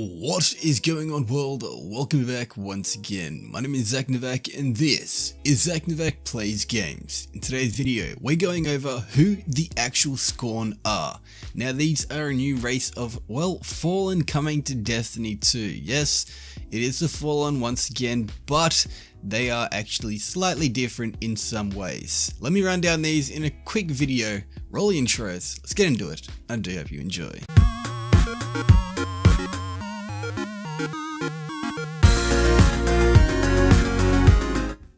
What is going on, world? Welcome back once again. My name is ZacNovak and this is ZacNovak Plays Games. In today's video, we're going over who the actual SCORN are. Now these are a new race of, well, Fallen coming to Destiny 2. Yes, it is the Fallen once again, but they are actually slightly different in some ways. Let me run down these in a quick video. Roll the intros, let's get into it. I do hope you enjoy.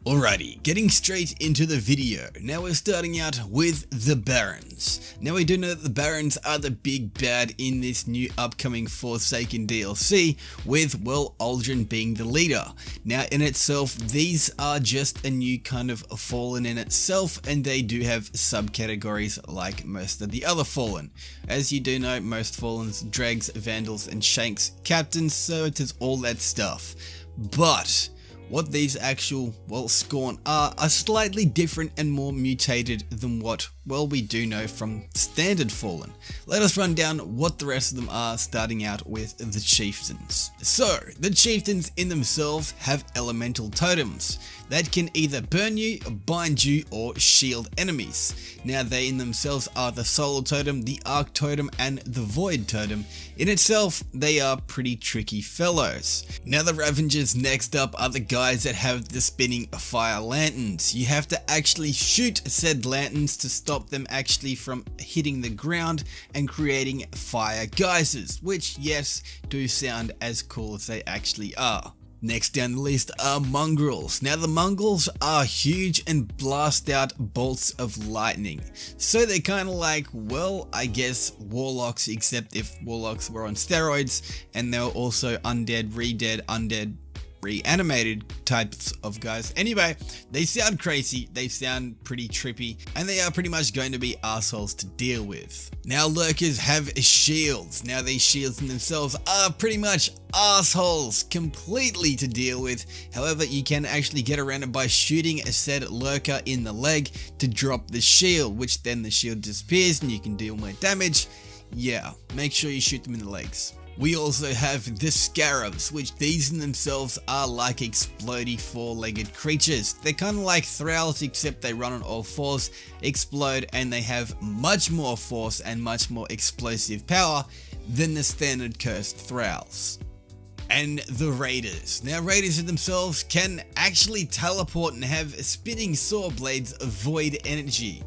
Alrighty, getting straight into the video. Now we're starting out with the Barons. Now we do know that the Barons are the big bad in this new upcoming Forsaken DLC with, well, Aldrin being the leader. Now in itself, these are just a new kind of Fallen in itself, and they do have subcategories like most of the other Fallen. As you do know, most Fallens, Dregs, Vandals and Shanks Captains, so it is all that stuff. But what these actual, well, SCORN are slightly different and more mutated than what, well, we do know from standard Fallen. Let us run down what the rest of them are, starting out with the Chieftains. So, the Chieftains in themselves have elemental totems that can either burn you, bind you, or shield enemies. Now they in themselves are the Solar Totem, the Arc Totem, and the Void Totem. In itself, they are pretty tricky fellows. Now the Ravengers next up are the guys that have the spinning fire lanterns. You have to actually shoot said lanterns to stop them actually from hitting the ground and creating fire geysers, which, yes, do sound as cool as they actually are. Next down the list are Mongrels. Now the Mongrels are huge and blast out bolts of lightning. So they're kind of like, well, I guess Warlocks, except if Warlocks were on steroids, and they're also undead, re-dead, undead, reanimated types of guys. Anyway, they sound crazy, they sound pretty trippy, and they are pretty much going to be assholes to deal with. Now Lurkers have shields. Now these shields in themselves are pretty much assholes completely to deal with. However, you can actually get around it by shooting a said Lurker in the leg to drop the shield, which then the shield disappears and you can deal more damage. Yeah, make sure you shoot them in the legs. We also have the Scarabs, which these in themselves are like explodey four-legged creatures. They're kind of like Thralls, except they run on all fours, explode, and they have much more force and much more explosive power than the standard cursed Thralls. And the Raiders. Now Raiders in themselves can actually teleport and have spinning saw blades of void energy.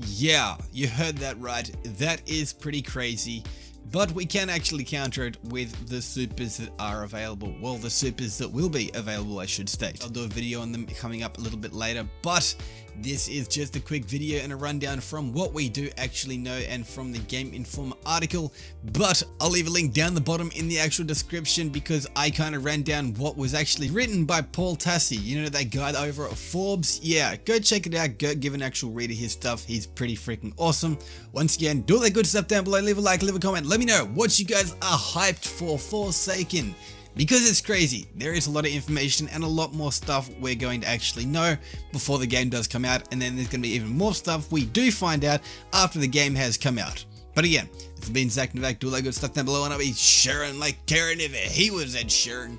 Yeah, you heard that right, that is pretty crazy. But we can actually counter it with the supers that are available. Well, the supers that will be available, I should state. I'll do a video on them coming up a little bit later, but this is just a quick video and a rundown from what we do actually know and from the Game Informer article. But I'll leave a link down the bottom in the actual description because I kind of ran down what was actually written by Paul Tassi. You know that guy over at Forbes? Yeah, go check it out. Go give an actual read of his stuff. He's pretty freaking awesome. Once again, do all that good stuff down below. Leave a like, leave a comment. Let me know what you guys are hyped for Forsaken. Because it's crazy, there is a lot of information and a lot more stuff we're going to actually know before the game does come out, and then there's going to be even more stuff we do find out after the game has come out. But again, this has been ZacNovak, do all that good stuff down below, and I'll be sharing like Karen if he was Ed Sheeran.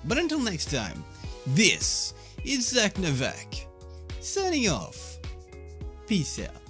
But until next time, this is ZacNovak, signing off. Peace out.